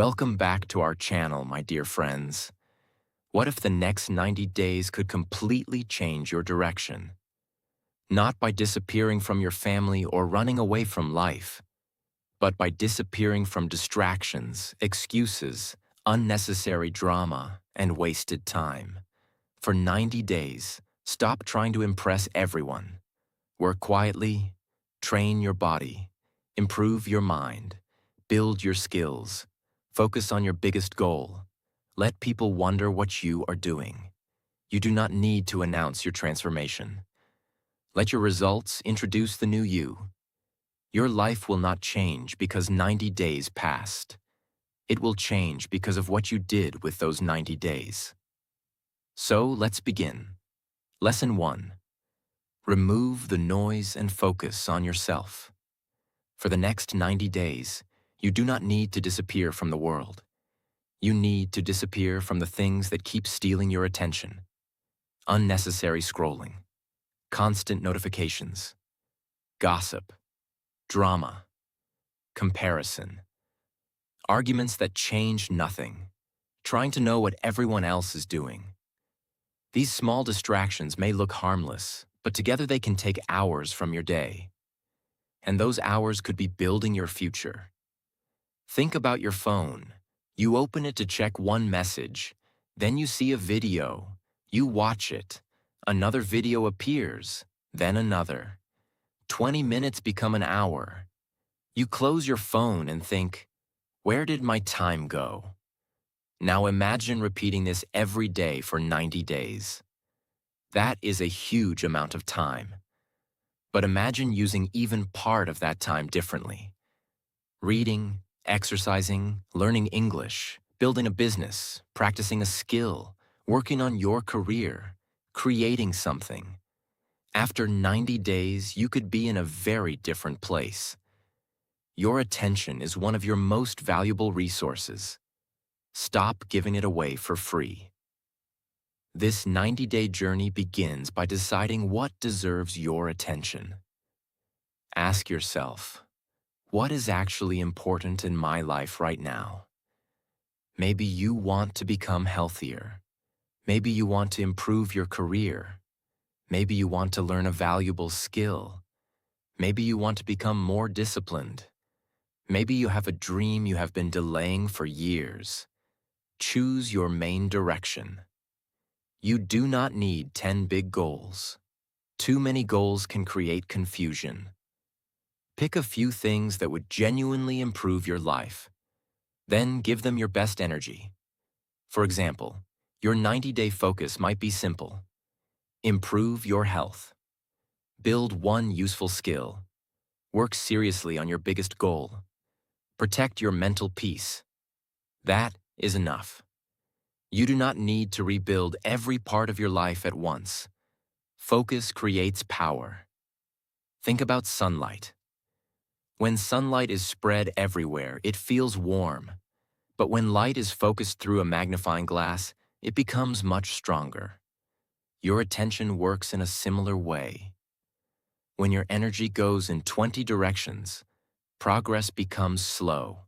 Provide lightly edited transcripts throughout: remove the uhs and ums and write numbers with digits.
Welcome back to our channel, my dear friends. What if the next 90 days could completely change your direction? Not by disappearing from your family or running away from life, but by disappearing from distractions, excuses, unnecessary drama, and wasted time. For 90 days, stop trying to impress everyone. Work quietly, train your body, improve your mind, build your skills, focus on your biggest goal. Let people wonder what you are doing. You do not need to announce your transformation. Let your results introduce the new you. Your life will not change because 90 days passed. It will change because of what you did with those 90 days. So let's begin. Lesson 1. Remove the noise and focus on yourself. For the next 90 days, you do not need to disappear from the world. You need to disappear from the things that keep stealing your attention. Unnecessary scrolling, constant notifications, gossip, drama, comparison, arguments that change nothing, trying to know what everyone else is doing. These small distractions may look harmless, but together they can take hours from your day. And those hours could be building your future. Think about your phone. You open it to check one message, then you see a video. You watch it. Another video appears, then another. 20 minutes become an hour. You close your phone and think, where did my time go? Now imagine repeating this every day for 90 days. That is a huge amount of time. But imagine using even part of that time differently. Reading, exercising, learning English, building a business, practicing a skill, working on your career, creating something. After 90 days, you could be in a very different place. Your attention is one of your most valuable resources. Stop giving it away for free. This 90-day journey begins by deciding what deserves your attention. Ask yourself, what is actually important in my life right now? Maybe you want to become healthier. Maybe you want to improve your career. Maybe you want to learn a valuable skill. Maybe you want to become more disciplined. Maybe you have a dream you have been delaying for years. Choose your main direction. You do not need 10 big goals. Too many goals can create confusion. Pick a few things that would genuinely improve your life. Then give them your best energy. For example, your 90-day focus might be simple. Improve your health. Build one useful skill. Work seriously on your biggest goal. Protect your mental peace. That is enough. You do not need to rebuild every part of your life at once. Focus creates power. Think about sunlight. When sunlight is spread everywhere, it feels warm. But when light is focused through a magnifying glass, it becomes much stronger. Your attention works in a similar way. When your energy goes in 20 directions, progress becomes slow.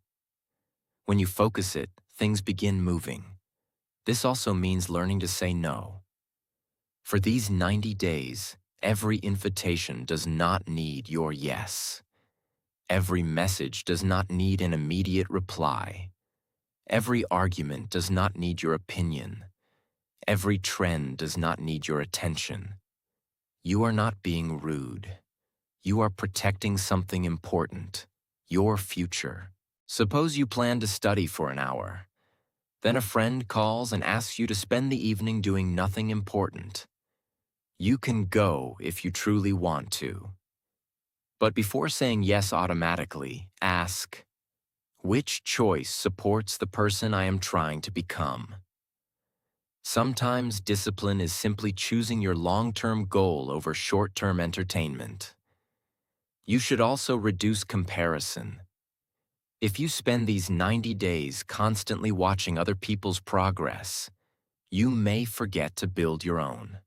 When you focus it, things begin moving. This also means learning to say no. For these 90 days, every invitation does not need your yes. Every message does not need an immediate reply. Every argument does not need your opinion. Every trend does not need your attention. You are not being rude. You are protecting something important, your future. Suppose you plan to study for an hour. Then a friend calls and asks you to spend the evening doing nothing important. You can go if you truly want to. But before saying yes automatically, ask, which choice supports the person I am trying to become? Sometimes discipline is simply choosing your long-term goal over short-term entertainment. You should also reduce comparison. If you spend these 90 days constantly watching other people's progress, you may forget to build your own.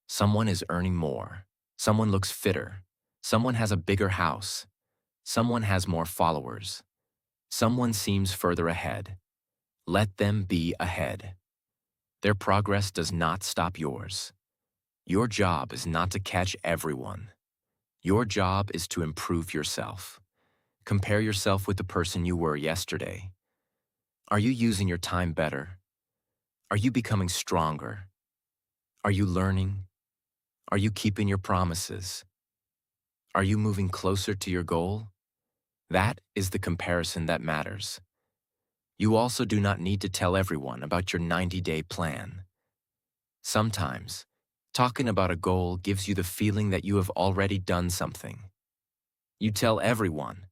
Someone is earning more. Someone looks fitter. Someone has a bigger house. Someone has more followers. Someone seems further ahead. Let them be ahead. Their progress does not stop yours. Your job is not to catch everyone. Your job is to improve yourself. Compare yourself with the person you were yesterday. Are you using your time better? Are you becoming stronger? Are you learning? Are you keeping your promises? Are you moving closer to your goal? That is the comparison that matters. You also do not need to tell everyone about your 90-day plan. Sometimes, talking about a goal gives you the feeling that you have already done something. You tell everyone,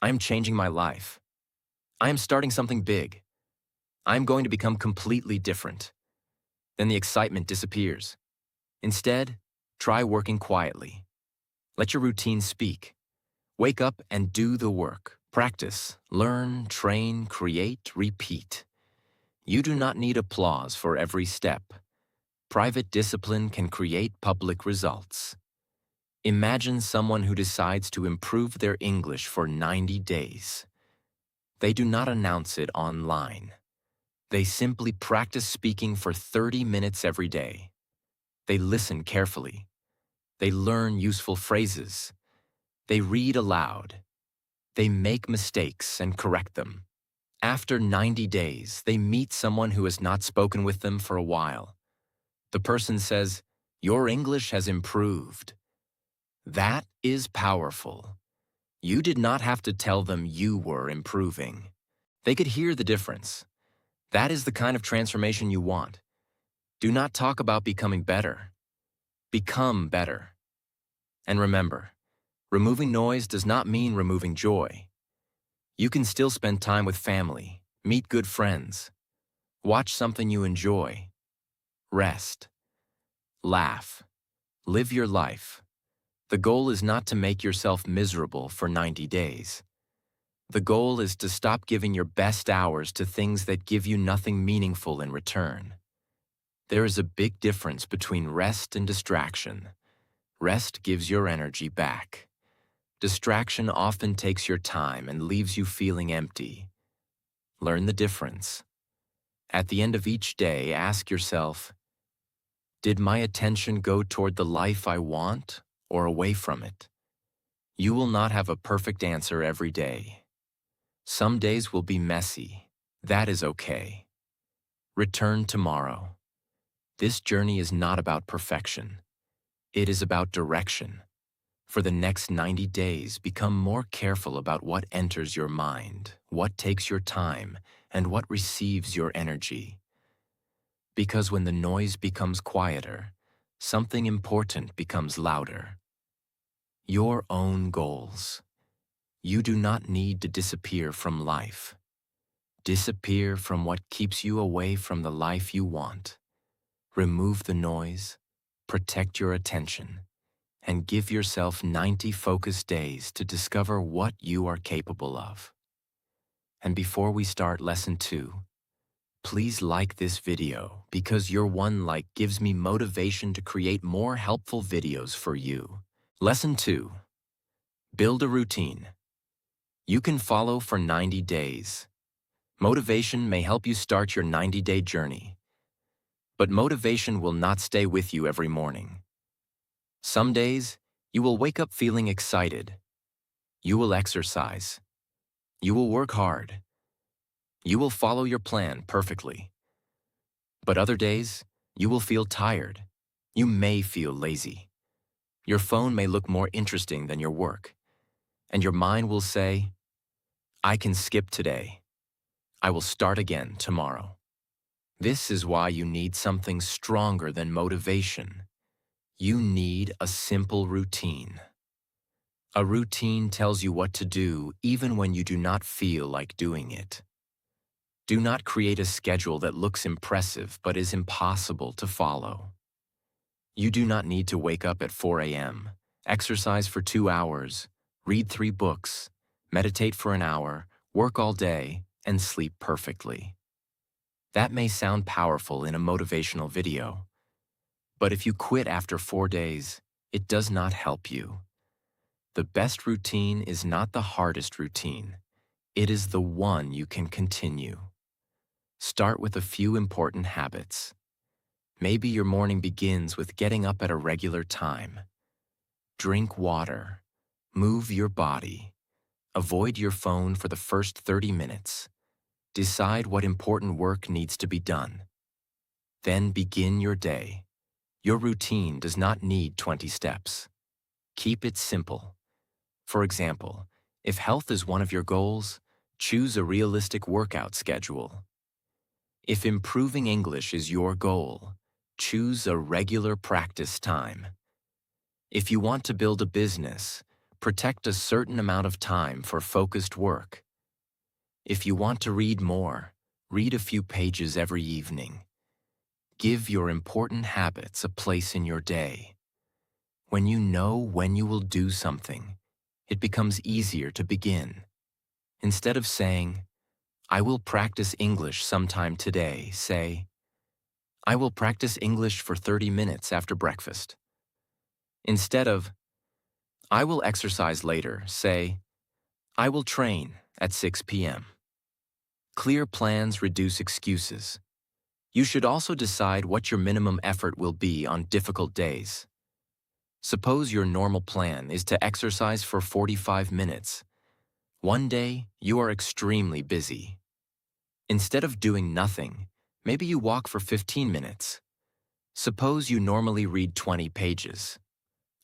I am changing my life. I am starting something big. I am going to become completely different. Then the excitement disappears. Instead, try working quietly. Let your routine speak. Wake up and do the work. Practice, learn, train, create, repeat. You do not need applause for every step. Private discipline can create public results. Imagine someone who decides to improve their English for 90 days. They do not announce it online. They simply practice speaking for 30 minutes every day. They listen carefully. They learn useful phrases. They read aloud. They make mistakes and correct them. After 90 days, they meet someone who has not spoken with them for a while. The person says, "Your English has improved." That is powerful. You did not have to tell them you were improving. They could hear the difference. That is the kind of transformation you want. Do not talk about becoming better. Become better. And remember, removing noise does not mean removing joy. You can still spend time with family, meet good friends, watch something you enjoy, rest, laugh, live your life. The goal is not to make yourself miserable for 90 days. The goal is to stop giving your best hours to things that give you nothing meaningful in return. There is a big difference between rest and distraction. Rest gives your energy back. Distraction often takes your time and leaves you feeling empty. Learn the difference. At the end of each day, ask yourself, did my attention go toward the life I want or away from it? You will not have a perfect answer every day. Some days will be messy. That is okay. Return tomorrow. This journey is not about perfection. It is about direction. For the next 90 days, become more careful about what enters your mind, what takes your time, and what receives your energy. Because when the noise becomes quieter, something important becomes louder. Your own goals. You do not need to disappear from life. Disappear from what keeps you away from the life you want. Remove the noise, protect your attention, and give yourself 90 focused days to discover what you are capable of. And before we start Lesson 2, please like this video because your one like gives me motivation to create more helpful videos for you. Lesson 2. Build a routine. You can follow for 90 days. Motivation may help you start your 90-day journey. But motivation will not stay with you every morning. Some days, you will wake up feeling excited. You will exercise. You will work hard. You will follow your plan perfectly. But other days, you will feel tired. You may feel lazy. Your phone may look more interesting than your work. And your mind will say, I can skip today. I will start again tomorrow. This is why you need something stronger than motivation. You need a simple routine. A routine tells you what to do even when you do not feel like doing it. Do not create a schedule that looks impressive but is impossible to follow. You do not need to wake up at 4 a.m., exercise for 2 hours, read 3 books, meditate for an hour, work all day, and sleep perfectly. That may sound powerful in a motivational video, but if you quit after 4 days, it does not help you. The best routine is not the hardest routine. It is the one you can continue. Start with a few important habits. Maybe your morning begins with getting up at a regular time. Drink water. Move your body. Avoid your phone for the first 30 minutes. Decide what important work needs to be done. Then begin your day. Your routine does not need 20 steps. Keep it simple. For example, if health is one of your goals, choose a realistic workout schedule. If improving English is your goal, choose a regular practice time. If you want to build a business, protect a certain amount of time for focused work. If you want to read more, read a few pages every evening. Give your important habits a place in your day. When you know when you will do something, it becomes easier to begin. Instead of saying, "I will practice English sometime today," say, "I will practice English for 30 minutes after breakfast." Instead of, "I will exercise later," say, "I will train at 6 p.m." Clear plans reduce excuses. You should also decide what your minimum effort will be on difficult days. Suppose your normal plan is to exercise for 45 minutes. One day, you are extremely busy. Instead of doing nothing, maybe you walk for 15 minutes. Suppose you normally read 20 pages.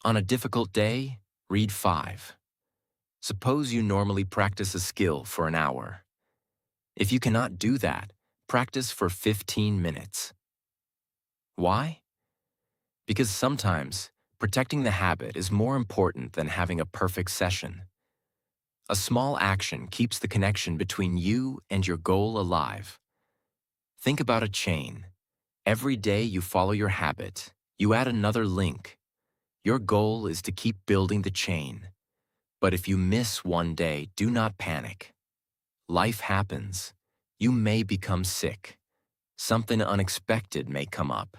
On a difficult day, read 5. Suppose you normally practice a skill for an hour. If you cannot do that, practice for 15 minutes. Why? Because sometimes, protecting the habit is more important than having a perfect session. A small action keeps the connection between you and your goal alive. Think about a chain. Every day you follow your habit, you add another link. Your goal is to keep building the chain. But if you miss one day, do not panic. Life happens. You may become sick. Something unexpected may come up.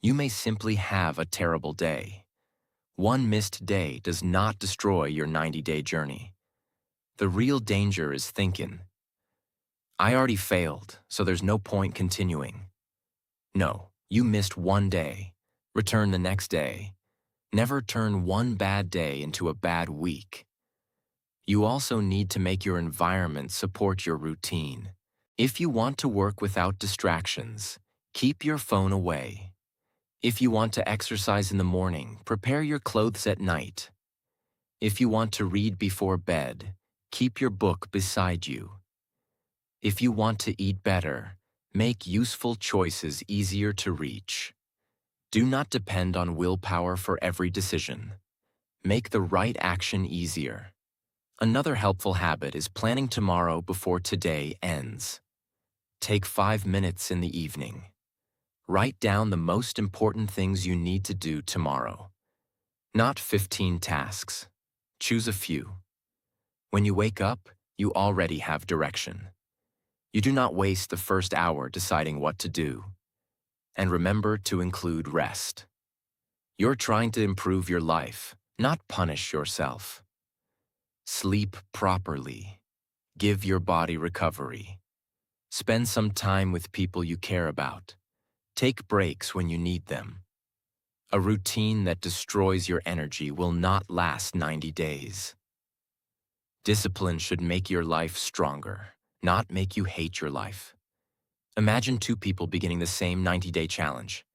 You may simply have a terrible day. One missed day does not destroy your 90-day journey. The real danger is thinking, "I already failed, so there's no point continuing." No, you missed one day. Return the next day. Never turn one bad day into a bad week. You also need to make your environment support your routine. If you want to work without distractions, keep your phone away. If you want to exercise in the morning, prepare your clothes at night. If you want to read before bed, keep your book beside you. If you want to eat better, make useful choices easier to reach. Do not depend on willpower for every decision. Make the right action easier. Another helpful habit is planning tomorrow before today ends. Take 5 minutes in the evening. Write down the most important things you need to do tomorrow. Not 15 tasks. Choose a few. When you wake up, you already have direction. You do not waste the first hour deciding what to do. And remember to include rest. You're trying to improve your life, not punish yourself. Sleep properly. Give your body recovery. Spend some time with people you care about. Take breaks when you need them. A routine that destroys your energy will not last 90 days. Discipline should make your life stronger, not make you hate your life. Imagine two people beginning the same 90-day challenge.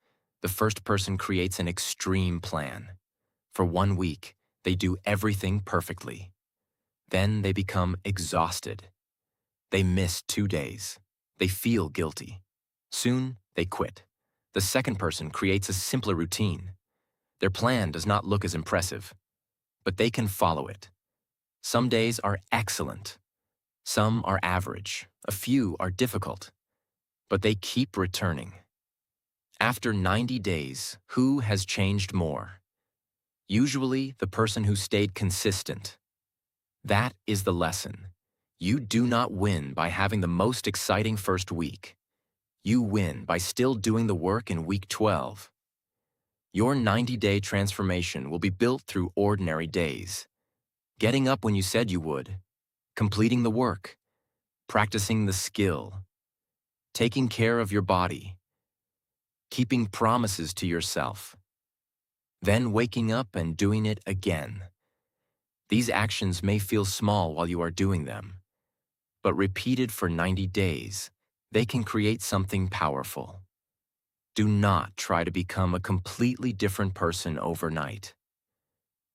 The first person creates an extreme plan. For 1 week, they do everything perfectly. Then they become exhausted. They miss 2 days. They feel guilty. Soon, they quit. The second person creates a simpler routine. Their plan does not look as impressive, but they can follow it. Some days are excellent. Some are average. A few are difficult. But they keep returning. After 90 days, who has changed more? Usually, the person who stayed consistent. That is the lesson. You do not win by having the most exciting first week. You win by still doing the work in week 12. Your 90-day transformation will be built through ordinary days. Getting up when you said you would, completing the work, practicing the skill, taking care of your body, keeping promises to yourself, then waking up and doing it again. These actions may feel small while you are doing them, but repeated for 90 days, they can create something powerful. Do not try to become a completely different person overnight.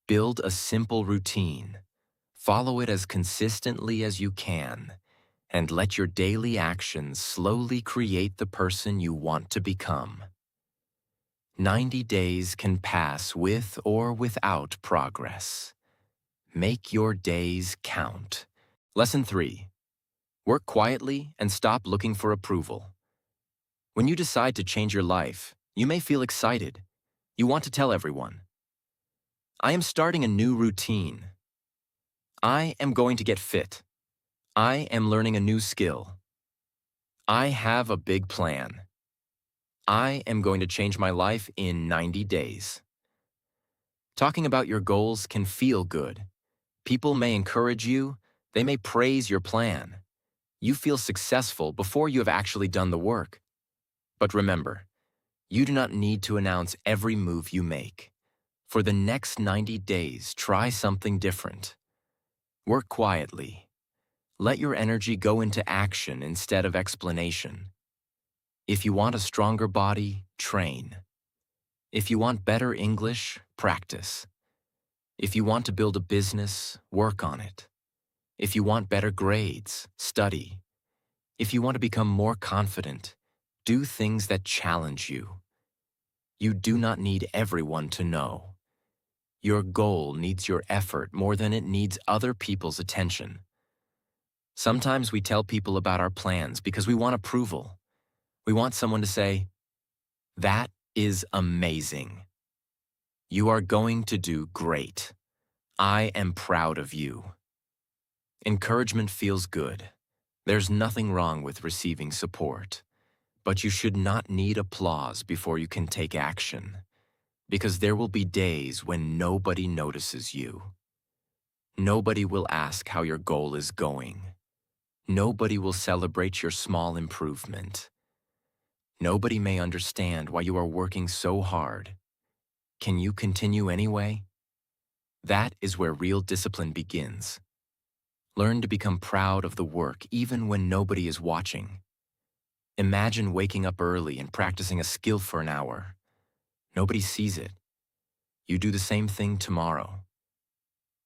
Build a simple routine, follow it as consistently as you can, and let your daily actions slowly create the person you want to become. 90 days can pass with or without progress. Make your days count. Lesson 3. Work quietly and stop looking for approval. When you decide to change your life, you may feel excited. You want to tell everyone, I am starting a new routine. I am going to get fit. I am learning a new skill. I have a big plan. I am going to change my life in 90 days. Talking about your goals can feel good. People may encourage you. They may praise your plan. You feel successful before you have actually done the work. But remember, you do not need to announce every move you make. For the next 90 days, try something different. Work quietly. Let your energy go into action instead of explanation. If you want a stronger body, train. If you want better English, practice. If you want to build a business, work on it. If you want better grades, study. If you want to become more confident, do things that challenge you. You do not need everyone to know. Your goal needs your effort more than it needs other people's attention. Sometimes we tell people about our plans because we want approval. We want someone to say, "That is amazing. You are going to do great. I am proud of you." Encouragement feels good. There's nothing wrong with receiving support. But you should not need applause before you can take action, because there will be days when nobody notices you. Nobody will ask how your goal is going. Nobody will celebrate your small improvement. Nobody may understand why you are working so hard. Can you continue anyway? That is where real discipline begins. Learn to become proud of the work even when nobody is watching. Imagine waking up early and practicing a skill for an hour. Nobody sees it. You do the same thing tomorrow.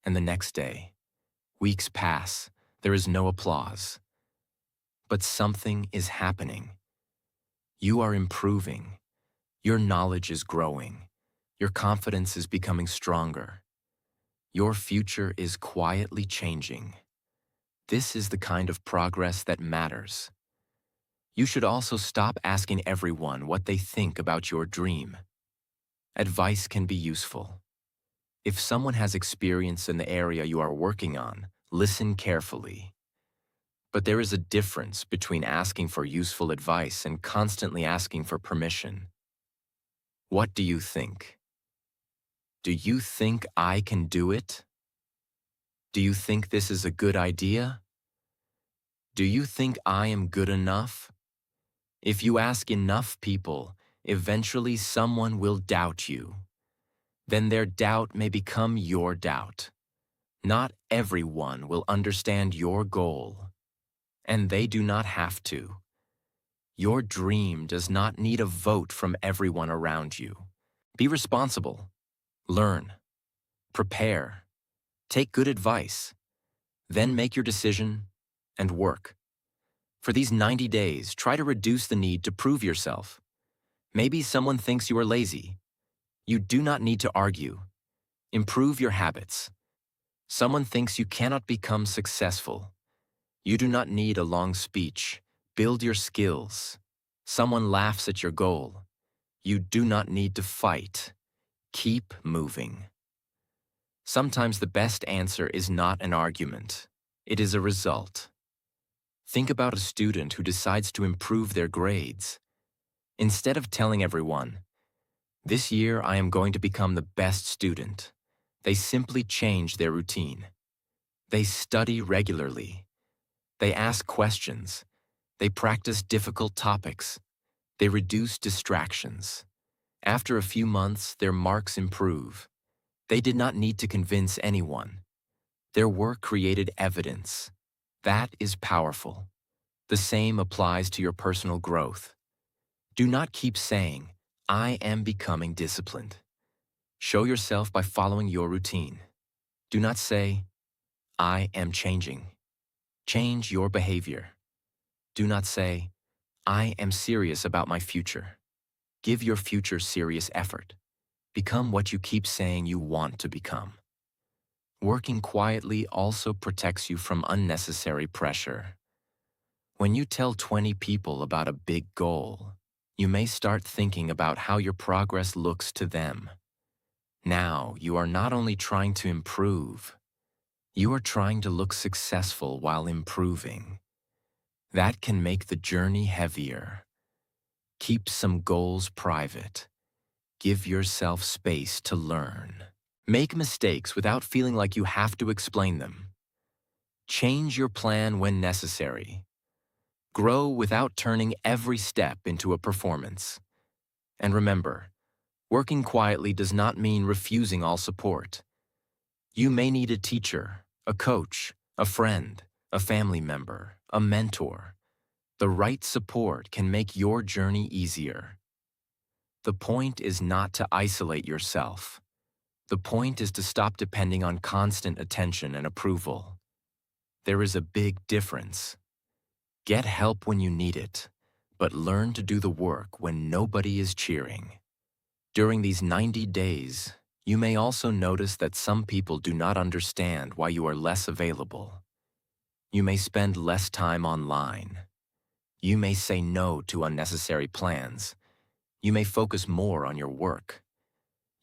And the next day. Weeks pass. There is no applause. But something is happening. You are improving. Your knowledge is growing. Your confidence is becoming stronger. Your future is quietly changing. This is the kind of progress that matters. You should also stop asking everyone what they think about your dream. Advice can be useful. If someone has experience in the area you are working on, listen carefully. But there is a difference between asking for useful advice and constantly asking for permission. What do you think? Do you think I can do it? Do you think this is a good idea? Do you think I am good enough? If you ask enough people, eventually someone will doubt you. Then their doubt may become your doubt. Not everyone will understand your goal, and they do not have to. Your dream does not need a vote from everyone around you. Be responsible. Learn. Prepare. Take good advice. Then make your decision and work. For these 90 days, try to reduce the need to prove yourself. Maybe someone thinks you are lazy. You do not need to argue. Improve your habits. Someone thinks you cannot become successful. You do not need a long speech. Build your skills. Someone laughs at your goal. You do not need to fight. Keep moving. Sometimes the best answer is not an argument. It is a result. Think about a student who decides to improve their grades. Instead of telling everyone, "This year I am going to become the best student," they simply change their routine. They study regularly. They ask questions. They practice difficult topics. They reduce distractions. After a few months, their marks improve. They did not need to convince anyone. Their work created evidence. That is powerful. The same applies to your personal growth. Do not keep saying, "I am becoming disciplined." Show yourself by following your routine. Do not say, "I am changing." Change your behavior. Do not say, "I am serious about my future." Give your future serious effort. Become what you keep saying you want to become. Working quietly also protects you from unnecessary pressure. When you tell 20 people about a big goal, you may start thinking about how your progress looks to them. Now, you are not only trying to improve, you are trying to look successful while improving. That can make the journey heavier. Keep some goals private. Give yourself space to learn. Make mistakes without feeling like you have to explain them. Change your plan when necessary. Grow without turning every step into a performance. And remember, working quietly does not mean refusing all support. You may need a teacher, a coach, a friend, a family member, a mentor. The right support can make your journey easier. The point is not to isolate yourself. The point is to stop depending on constant attention and approval. There is a big difference. Get help when you need it, but learn to do the work when nobody is cheering. During these 90 days, you may also notice that some people do not understand why you are less available. You may spend less time online. You may say no to unnecessary plans. You may focus more on your work.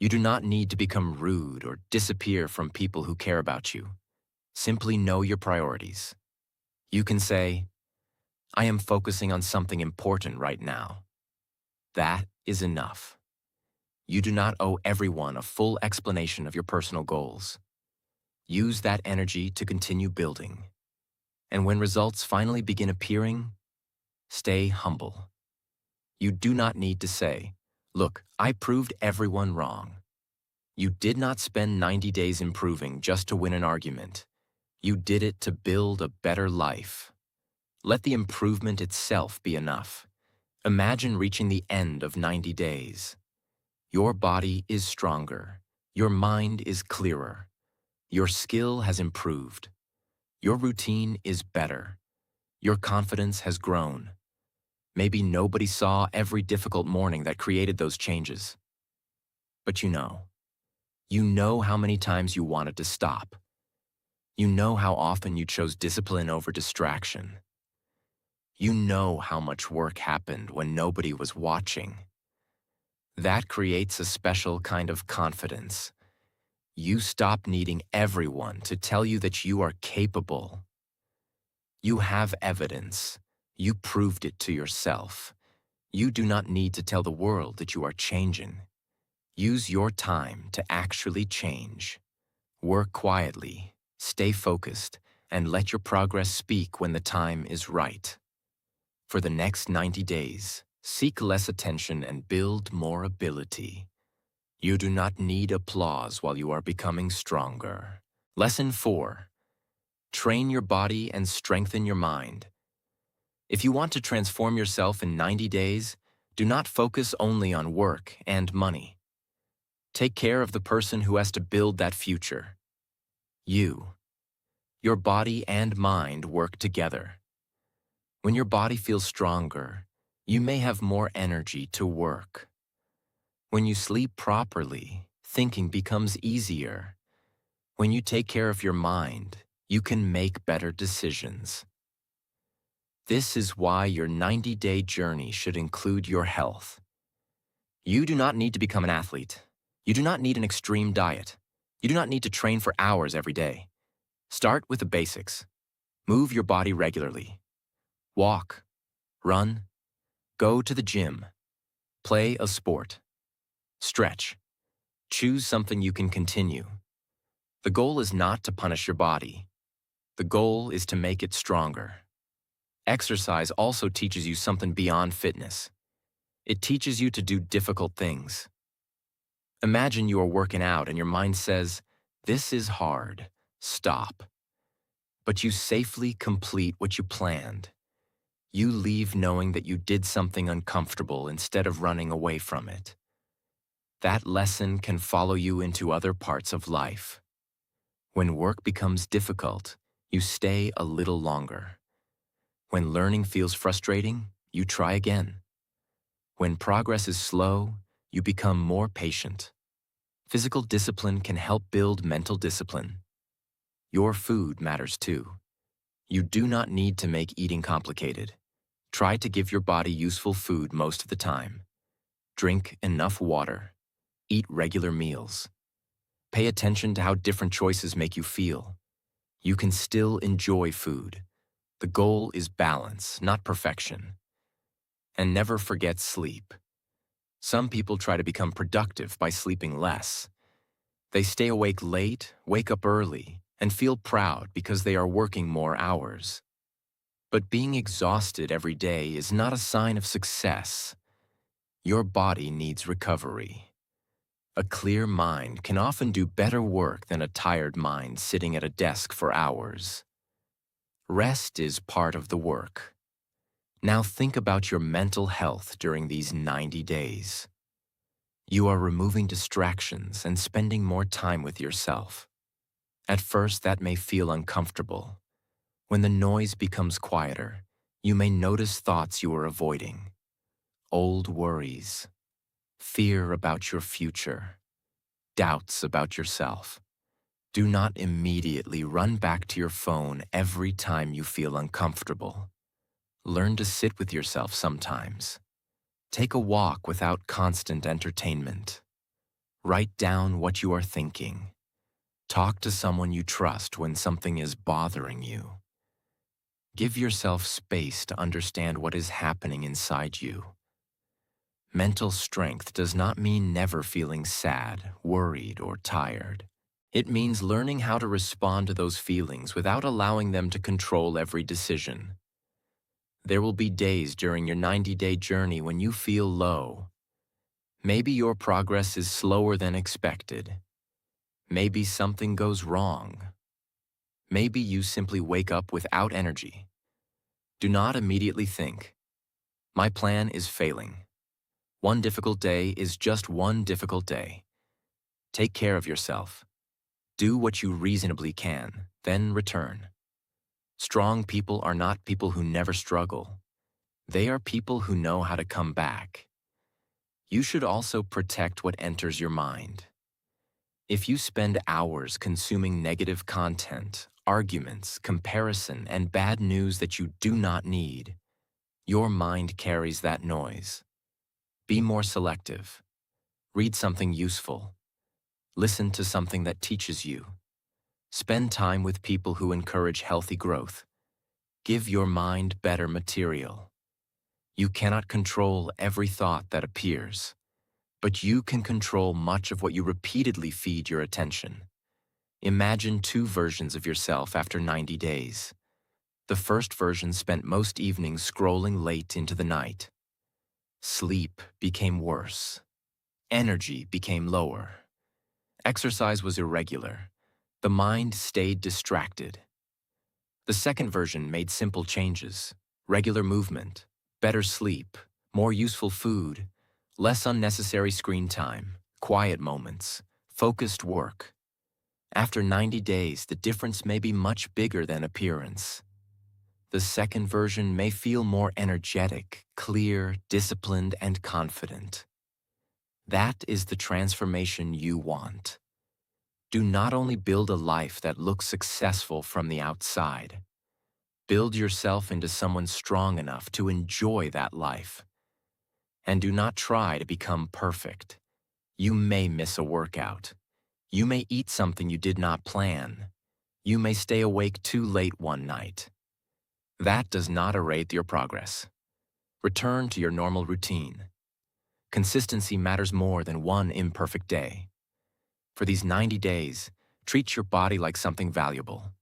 You do not need to become rude or disappear from people who care about you. Simply know your priorities. You can say, "I am focusing on something important right now." That is enough. You do not owe everyone a full explanation of your personal goals. Use that energy to continue building. And when results finally begin appearing, stay humble. You do not need to say, "Look, I proved everyone wrong." You did not spend 90 days improving just to win an argument. You did it to build a better life. Let the improvement itself be enough. Imagine reaching the end of 90 days. Your body is stronger. Your mind is clearer. Your skill has improved. Your routine is better. Your confidence has grown. Maybe nobody saw every difficult morning that created those changes. But you know how many times you wanted to stop. You know how often you chose discipline over distraction. You know how much work happened when nobody was watching. That creates a special kind of confidence. You stop needing everyone to tell you that you are capable. You have evidence. You proved it to yourself. You do not need to tell the world that you are changing. Use your time to actually change. Work quietly, stay focused, and let your progress speak when the time is right. For the next 90 days, seek less attention and build more ability. You do not need applause while you are becoming stronger. Lesson 4. Train your body and strengthen your mind. If you want to transform yourself in 90 days, do not focus only on work and money. Take care of the person who has to build that future. You. Your body and mind work together. When your body feels stronger, you may have more energy to work. When you sleep properly, thinking becomes easier. When you take care of your mind, you can make better decisions. This is why your 90-day journey should include your health. You do not need to become an athlete. You do not need an extreme diet. You do not need to train for hours every day. Start with the basics. Move your body regularly. Walk, run, go to the gym, play a sport, stretch. Choose something you can continue. The goal is not to punish your body. The goal is to make it stronger. Exercise also teaches you something beyond fitness. It teaches you to do difficult things. Imagine you are working out and your mind says, "This is hard. Stop." But you safely complete what you planned. You leave knowing that you did something uncomfortable instead of running away from it. That lesson can follow you into other parts of life. When work becomes difficult, you stay a little longer. When learning feels frustrating, you try again. When progress is slow, you become more patient. Physical discipline can help build mental discipline. Your food matters too. You do not need to make eating complicated. Try to give your body useful food most of the time. Drink enough water. Eat regular meals. Pay attention to how different choices make you feel. You can still enjoy food. The goal is balance, not perfection. And never forget sleep. Some people try to become productive by sleeping less. They stay awake late, wake up early, and feel proud because they are working more hours. But being exhausted every day is not a sign of success. Your body needs recovery. A clear mind can often do better work than a tired mind sitting at a desk for hours. Rest is part of the work. Now think about your mental health during these 90 days. You are removing distractions and spending more time with yourself. At first, that may feel uncomfortable. When the noise becomes quieter, you may notice thoughts you are avoiding. Old worries, fear about your future, doubts about yourself. Do not immediately run back to your phone every time you feel uncomfortable. Learn to sit with yourself sometimes. Take a walk without constant entertainment. Write down what you are thinking. Talk to someone you trust when something is bothering you. Give yourself space to understand what is happening inside you. Mental strength does not mean never feeling sad, worried, or tired. It means learning how to respond to those feelings without allowing them to control every decision. There will be days during your 90-day journey when you feel low. Maybe your progress is slower than expected. Maybe something goes wrong. Maybe you simply wake up without energy. Do not immediately think, "My plan is failing." One difficult day is just one difficult day. Take care of yourself. Do what you reasonably can, then return. Strong people are not people who never struggle. They are people who know how to come back. You should also protect what enters your mind. If you spend hours consuming negative content, arguments, comparison, and bad news that you do not need, your mind carries that noise. Be more selective. Read something useful. Listen to something that teaches you. Spend time with people who encourage healthy growth. Give your mind better material. You cannot control every thought that appears, but you can control much of what you repeatedly feed your attention. Imagine two versions of yourself after 90 days. The first version spent most evenings scrolling late into the night. Sleep became worse. Energy became lower. Exercise was irregular. The mind stayed distracted. The second version made simple changes: regular movement, better sleep, more useful food, less unnecessary screen time, quiet moments, focused work. After 90 days, the difference may be much bigger than appearance. The second version may feel more energetic, clear, disciplined, and confident. That is the transformation you want. Do not only build a life that looks successful from the outside. Build yourself into someone strong enough to enjoy that life. And do not try to become perfect. You may miss a workout. You may eat something you did not plan. You may stay awake too late one night. That does not erase your progress. Return to your normal routine. Consistency matters more than one imperfect day. For these 90 days, treat your body like something valuable.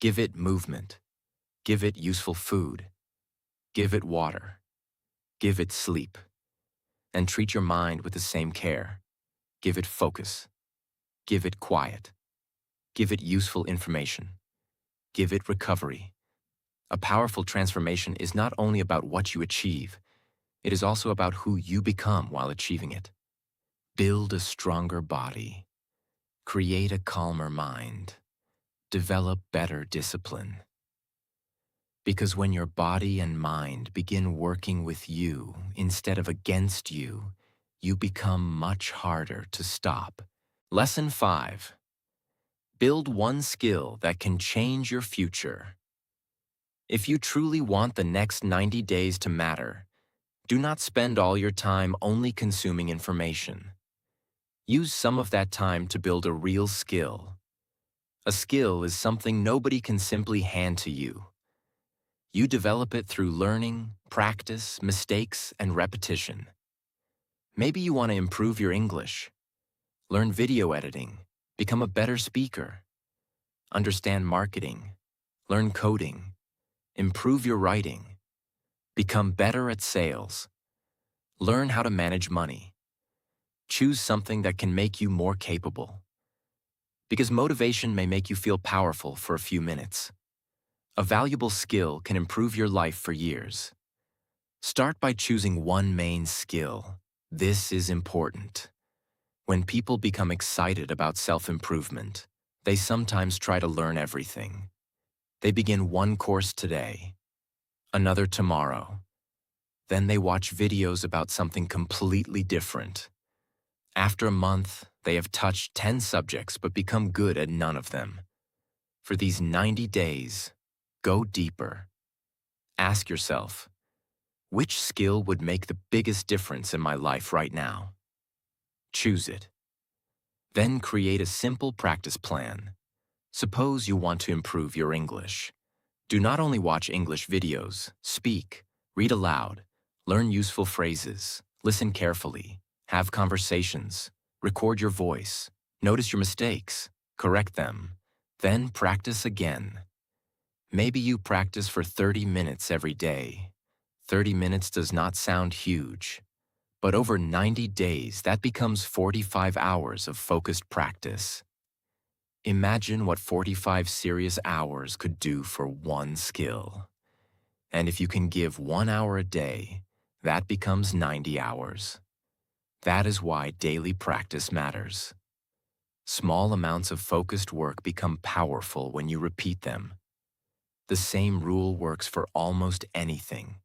Give it movement. Give it useful food. Give it water. Give it sleep. And treat your mind with the same care. Give it focus. Give it quiet. Give it useful information. Give it recovery. A powerful transformation is not only about what you achieve, it is also about who you become while achieving it. Build a stronger body. Create a calmer mind. Develop better discipline. Because when your body and mind begin working with you instead of against you, you become much harder to stop. Lesson 5. Build one skill that can change your future. If you truly want the next 90 days to matter, do not spend all your time only consuming information. Use some of that time to build a real skill. A skill is something nobody can simply hand to you. You develop it through learning, practice, mistakes, and repetition. Maybe you want to improve your English, learn video editing, become a better speaker, understand marketing, learn coding, improve your writing, become better at sales, learn how to manage money. Choose something that can make you more capable. Because motivation may make you feel powerful for a few minutes. A valuable skill can improve your life for years. Start by choosing one main skill. This is important. When people become excited about self-improvement, they sometimes try to learn everything. They begin one course today, another tomorrow. Then they watch videos about something completely different. After a month, they have touched 10 subjects but become good at none of them. For these 90 days, go deeper. Ask yourself, which skill would make the biggest difference in my life right now? Choose it. Then create a simple practice plan. Suppose you want to improve your English. Do not only watch English videos, speak, read aloud, learn useful phrases, listen carefully, have conversations, record your voice, notice your mistakes, correct them, then practice again. Maybe you practice for 30 minutes every day. 30 minutes does not sound huge, but over 90 days, that becomes 45 hours of focused practice. Imagine what 45 serious hours could do for one skill. And if you can give 1 hour a day, that becomes 90 hours. That is why daily practice matters. Small amounts of focused work become powerful when you repeat them. The same rule works for almost anything.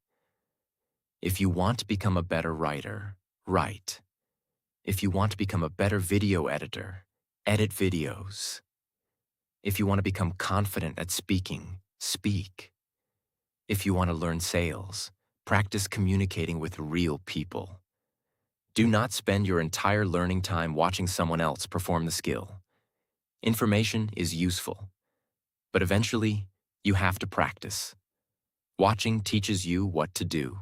If you want to become a better writer, write. If you want to become a better video editor, edit videos. If you want to become confident at speaking, speak. If you want to learn sales, practice communicating with real people. Do not spend your entire learning time watching someone else perform the skill. Information is useful, but eventually, you have to practice. Watching teaches you what to do.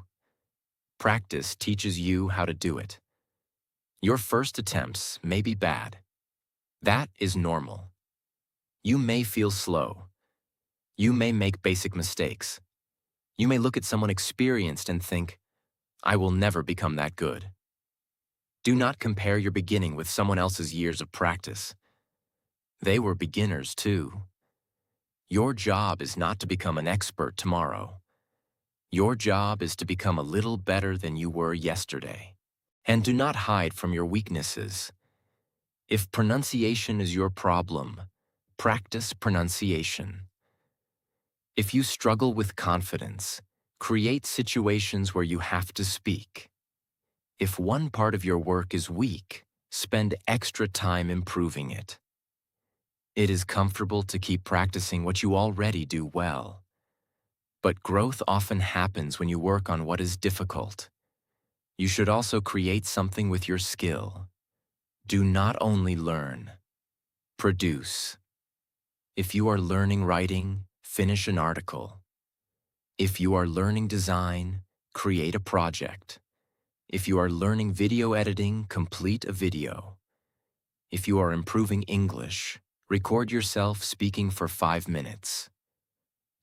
Practice teaches you how to do it. Your first attempts may be bad. That is normal. You may feel slow. You may make basic mistakes. You may look at someone experienced and think, I will never become that good. Do not compare your beginning with someone else's years of practice. They were beginners too. Your job is not to become an expert tomorrow. Your job is to become a little better than you were yesterday. And do not hide from your weaknesses. If pronunciation is your problem, practice pronunciation. If you struggle with confidence, create situations where you have to speak. If one part of your work is weak, spend extra time improving it. It is comfortable to keep practicing what you already do well. But growth often happens when you work on what is difficult. You should also create something with your skill. Do not only learn, produce. If you are learning writing, finish an article. If you are learning design, create a project. If you are learning video editing, complete a video. If you are improving English, record yourself speaking for 5 minutes.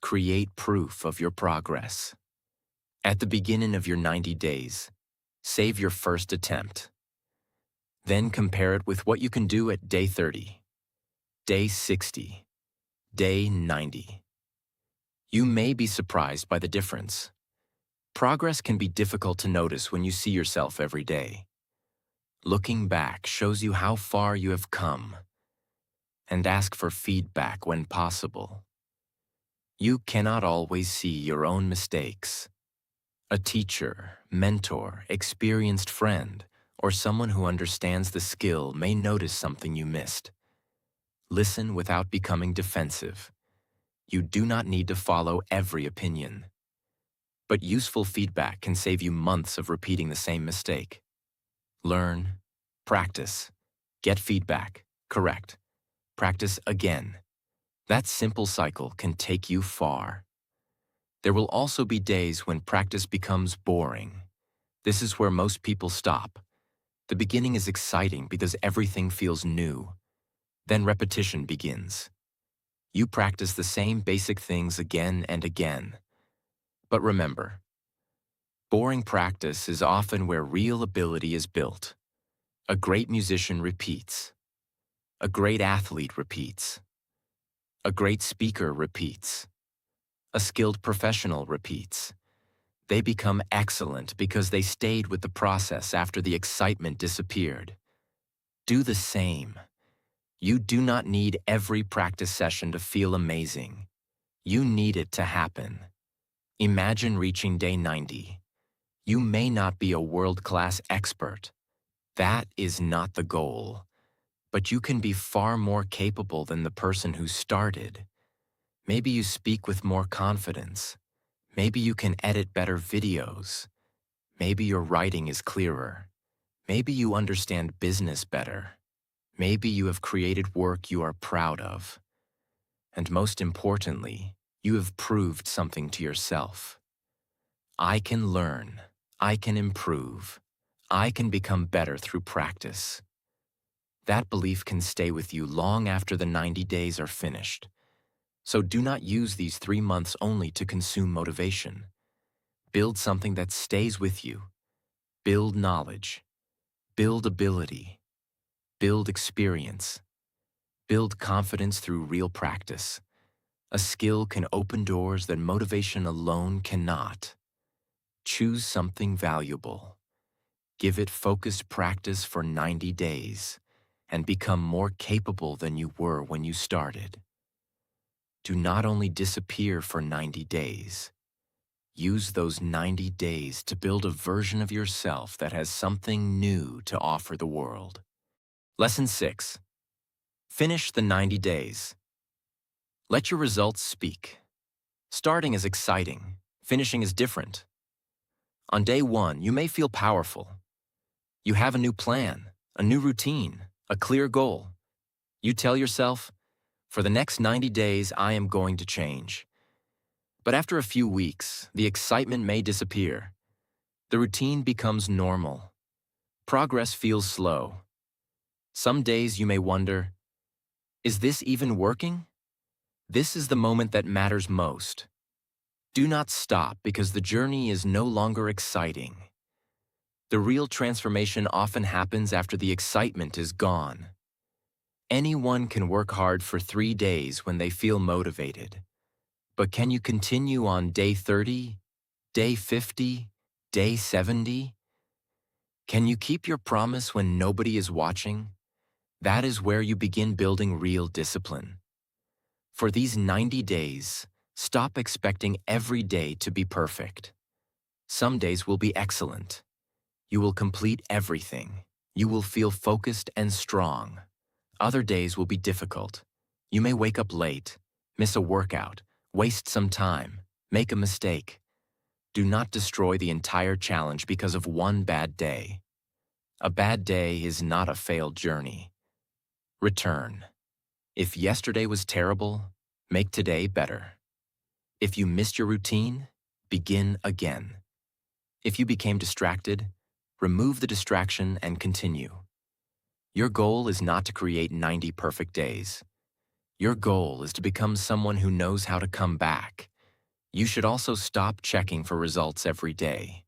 Create proof of your progress. At the beginning of your 90 days, save your first attempt. Then compare it with what you can do at day 30, day 60, day 90. You may be surprised by the difference. Progress can be difficult to notice when you see yourself every day. Looking back shows you how far you have come, and ask for feedback when possible. You cannot always see your own mistakes. A teacher, mentor, experienced friend, or someone who understands the skill may notice something you missed. Listen without becoming defensive. You do not need to follow every opinion. But useful feedback can save you months of repeating the same mistake. Learn, practice, get feedback, correct, practice again. That simple cycle can take you far. There will also be days when practice becomes boring. This is where most people stop. The beginning is exciting because everything feels new. Then repetition begins. You practice the same basic things again and again. But remember, boring practice is often where real ability is built. A great musician repeats. A great athlete repeats. A great speaker repeats. A skilled professional repeats. They become excellent because they stayed with the process after the excitement disappeared. Do the same. You do not need every practice session to feel amazing. You need it to happen. Imagine reaching day 90. You may not be a world-class expert. That is not the goal. But you can be far more capable than the person who started. Maybe you speak with more confidence. Maybe you can edit better videos. Maybe your writing is clearer. Maybe you understand business better. Maybe you have created work you are proud of. And most importantly, you have proved something to yourself. I can learn. I can improve. I can become better through practice. That belief can stay with you long after the 90 days are finished. So do not use these 3 months only to consume motivation. Build something that stays with you. Build knowledge. Build ability. Build experience. Build confidence through real practice. A skill can open doors that motivation alone cannot. Choose something valuable. Give it focused practice for 90 days and become more capable than you were when you started. Do not only disappear for 90 days. Use those 90 days to build a version of yourself that has something new to offer the world. Lesson 6. Finish the 90 days. Let your results speak. Starting is exciting. Finishing is different. On day 1, you may feel powerful. You have a new plan, a new routine, a clear goal. You tell yourself, for the next 90 days, I am going to change. But after a few weeks, the excitement may disappear. The routine becomes normal. Progress feels slow. Some days you may wonder, is this even working? This is the moment that matters most. Do not stop because the journey is no longer exciting. The real transformation often happens after the excitement is gone. Anyone can work hard for 3 days when they feel motivated. But can you continue on day 30, day 50, day 70? Can you keep your promise when nobody is watching? That is where you begin building real discipline. For these 90 days, stop expecting every day to be perfect. Some days will be excellent. You will complete everything. You will feel focused and strong. Other days will be difficult. You may wake up late, miss a workout, waste some time, make a mistake. Do not destroy the entire challenge because of one bad day. A bad day is not a failed journey. Return. If yesterday was terrible, make today better. If you missed your routine, begin again. If you became distracted, remove the distraction and continue. Your goal is not to create 90 perfect days. Your goal is to become someone who knows how to come back. You should also stop checking for results every day.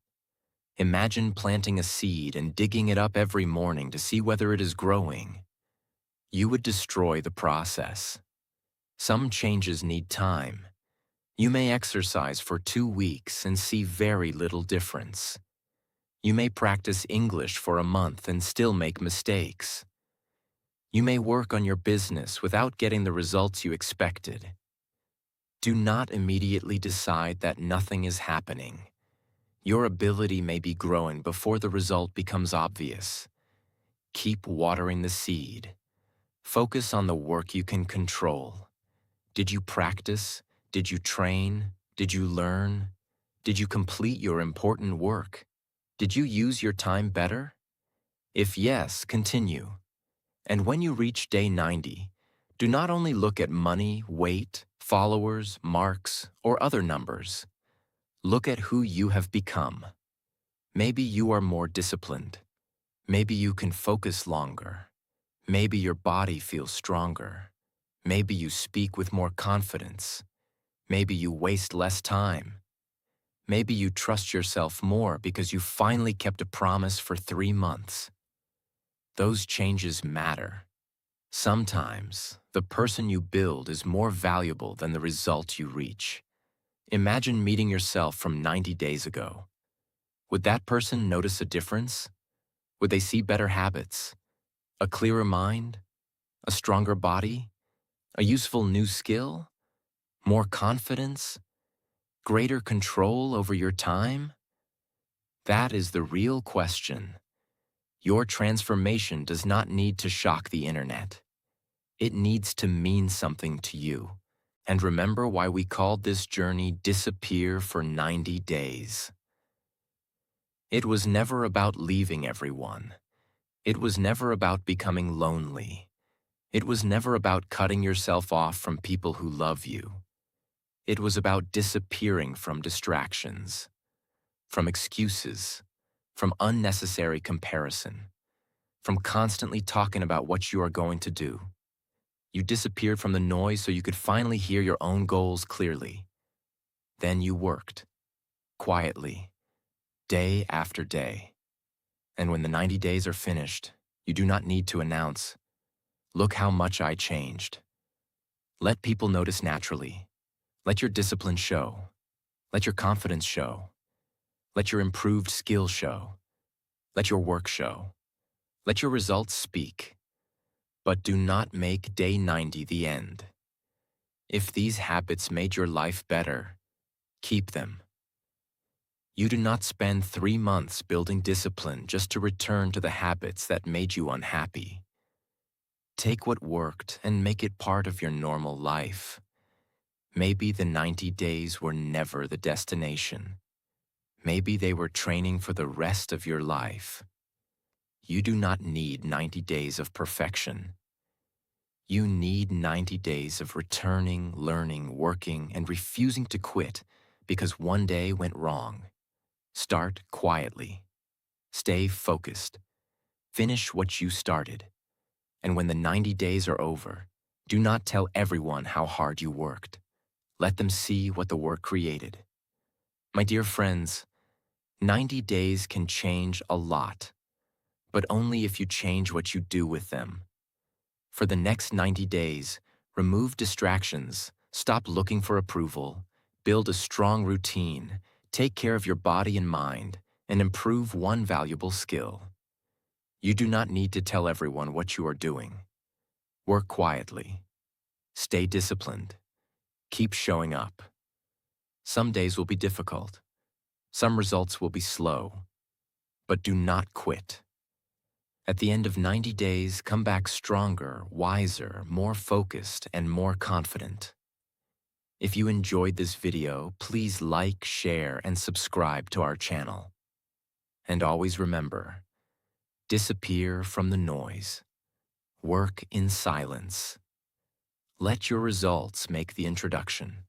Imagine planting a seed and digging it up every morning to see whether it is growing. You would destroy the process. Some changes need time. You may exercise for 2 weeks and see very little difference. You may practice English for a month and still make mistakes. You may work on your business without getting the results you expected. Do not immediately decide that nothing is happening. Your ability may be growing before the result becomes obvious. Keep watering the seed. Focus on the work you can control. Did you practice? Did you train? Did you learn? Did you complete your important work? Did you use your time better? If yes, continue. And when you reach day 90, do not only look at money, weight, followers, marks, or other numbers. Look at who you have become. Maybe you are more disciplined. Maybe you can focus longer. Maybe your body feels stronger. Maybe you speak with more confidence. Maybe you waste less time. Maybe you trust yourself more because you finally kept a promise for 3 months. Those changes matter. Sometimes, the person you build is more valuable than the result you reach. Imagine meeting yourself from 90 days ago. Would that person notice a difference? Would they see better habits, a clearer mind, a stronger body, a useful new skill, more confidence, greater control over your time? That is the real question. Your transformation does not need to shock the internet. It needs to mean something to you. And remember why we called this journey Disappear for 90 Days. It was never about leaving everyone. It was never about becoming lonely. It was never about cutting yourself off from people who love you. It was about disappearing from distractions, from excuses, from unnecessary comparison, from constantly talking about what you are going to do. You disappeared from the noise so you could finally hear your own goals clearly. Then you worked, quietly, day after day. And when the 90 days are finished, you do not need to announce, "Look how much I changed." Let people notice naturally. Let your discipline show. Let your confidence show. Let your improved skills show. Let your work show. Let your results speak. But do not make day 90 the end. If these habits made your life better, keep them. You do not spend 3 months building discipline just to return to the habits that made you unhappy. Take what worked and make it part of your normal life. Maybe the 90 days were never the destination. Maybe they were training for the rest of your life. You do not need 90 days of perfection. You need 90 days of returning, learning, working, and refusing to quit because one day went wrong. Start quietly. Stay focused. Finish what you started. And when the 90 days are over, do not tell everyone how hard you worked. Let them see what the work created. My dear friends, 90 days can change a lot, but only if you change what you do with them. For the next 90 days, remove distractions, stop looking for approval, build a strong routine, take care of your body and mind, and improve one valuable skill. You do not need to tell everyone what you are doing. Work quietly. Stay disciplined. Keep showing up. Some days will be difficult. Some results will be slow. But do not quit. At the end of 90 days, come back stronger, wiser, more focused, and more confident. If you enjoyed this video, please like, share, and subscribe to our channel. And always remember, disappear from the noise. Work in silence. Let your results make the introduction.